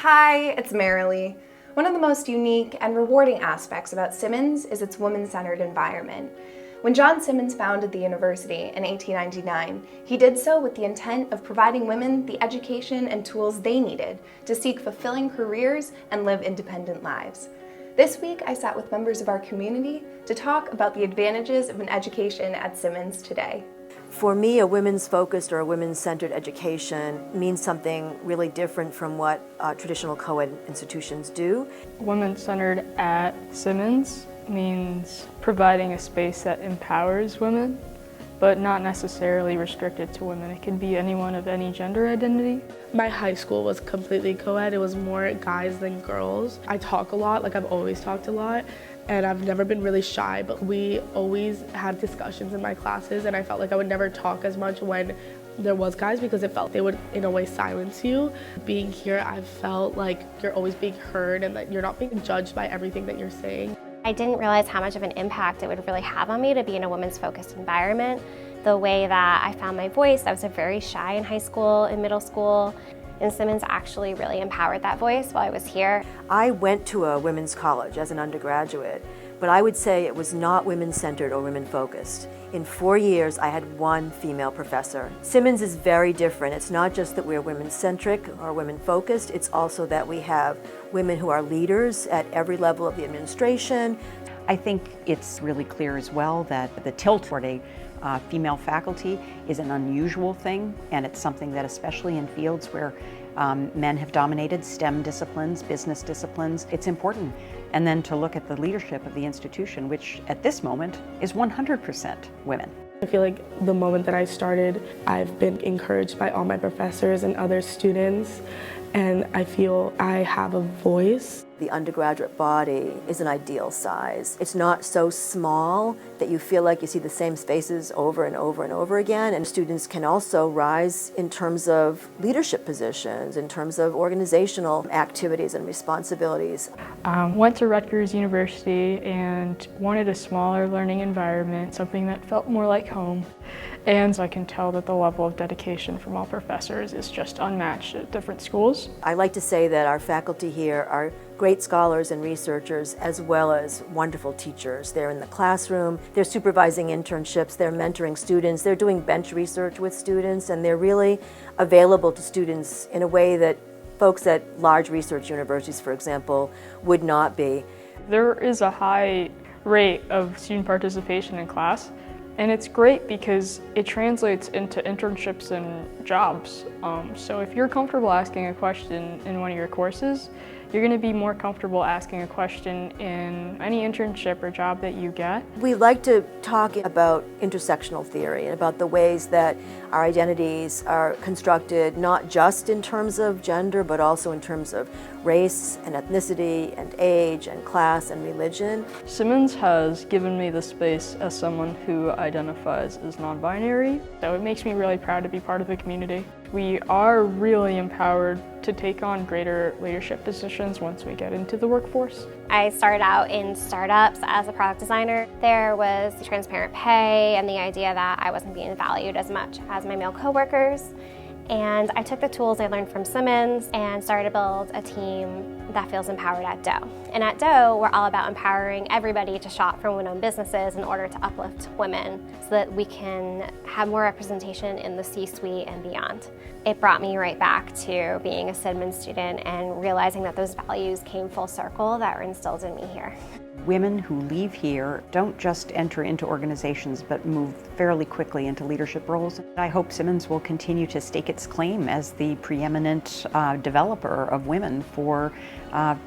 Hi, it's Marilee. One of the most unique and rewarding aspects about Simmons is its women-centered environment. When John Simmons founded the university in 1899, he did so with the intent of providing women the education and tools they needed to seek fulfilling careers and live independent lives. This week, I sat with members of our community to talk about the advantages of an education at Simmons today. For me, a women's focused or a women's-centered education means something really different from what traditional co-ed institutions do. Women-centered at Simmons means providing a space that empowers women, but not necessarily restricted to women. It can be anyone of any gender identity. My high school was completely co-ed. It was more guys than girls. I talk a lot, like I've always talked a lot, and I've never been really shy, but we always had discussions in my classes, and I felt like I would never talk as much when there was guys because it felt they would in a way silence you. Being here, I felt like you're always being heard and that you're not being judged by everything that you're saying. I didn't realize how much of an impact it would really have on me to be in a women's focused environment. The way that I found my voice, I was very shy in high school, in middle school, and Simmons actually really empowered that voice while I was here. I went to a women's college as an undergraduate, but I would say it was not women-centered or women-focused. In 4 years, I had one female professor. Simmons is very different. It's not just that we're women-centric or women-focused, it's also that we have women who are leaders at every level of the administration. I think it's really clear as well that the tilt toward a female faculty is an unusual thing, and it's something that, especially in fields where men have dominated, STEM disciplines, business disciplines, it's important. And then to look at the leadership of the institution, which at this moment is 100% women. I feel like the moment that I started, I've been encouraged by all my professors and other students, and I feel I have a voice. The undergraduate body is an ideal size. It's not so small that you feel like you see the same spaces over and over and over again, and students can also rise in terms of leadership positions, in terms of organizational activities and responsibilities. Went to Rutgers University and wanted a smaller learning environment, something that felt more like home. And I can tell that the level of dedication from all professors is just unmatched at different schools. I like to say that our faculty here are great scholars and researchers as well as wonderful teachers. They're in the classroom, they're supervising internships, they're mentoring students, they're doing bench research with students, and they're really available to students in a way that folks at large research universities, for example, would not be. There is a high rate of student participation in class, and it's great because it translates into internships and jobs. So if you're comfortable asking a question in one of your courses, you're going to be more comfortable asking a question in any internship or job that you get. We like to talk about intersectional theory and about the ways that our identities are constructed not just in terms of gender, but also in terms of race and ethnicity and age and class and religion. Simmons has given me the space as someone who identifies as non-binary, so it makes me really proud to be part of the community. We are really empowered to take on greater leadership positions once we get into the workforce. I started out in startups as a product designer. There was transparent pay and the idea that I wasn't being valued as much as my male coworkers. And I took the tools I learned from Simmons and started to build a team that feels empowered at Doe. And at Doe, we're all about empowering everybody to shop for women-owned businesses in order to uplift women so that we can have more representation in the C-suite and beyond. It brought me right back to being a Simmons student and realizing that those values came full circle that were instilled in me here. Women who leave here don't just enter into organizations but move fairly quickly into leadership roles. I hope Simmons will continue to stake its claim as the preeminent developer of women for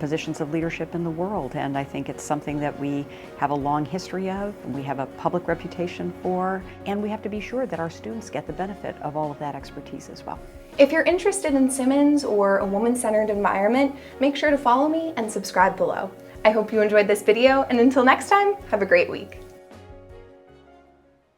positions of leadership in the world, and I think it's something that we have a long history of, we have a public reputation for, and we have to be sure that our students get the benefit of all of that expertise as well. If you're interested in Simmons or a woman-centered environment, make sure to follow me and subscribe below. I hope you enjoyed this video, and until next time, have a great week.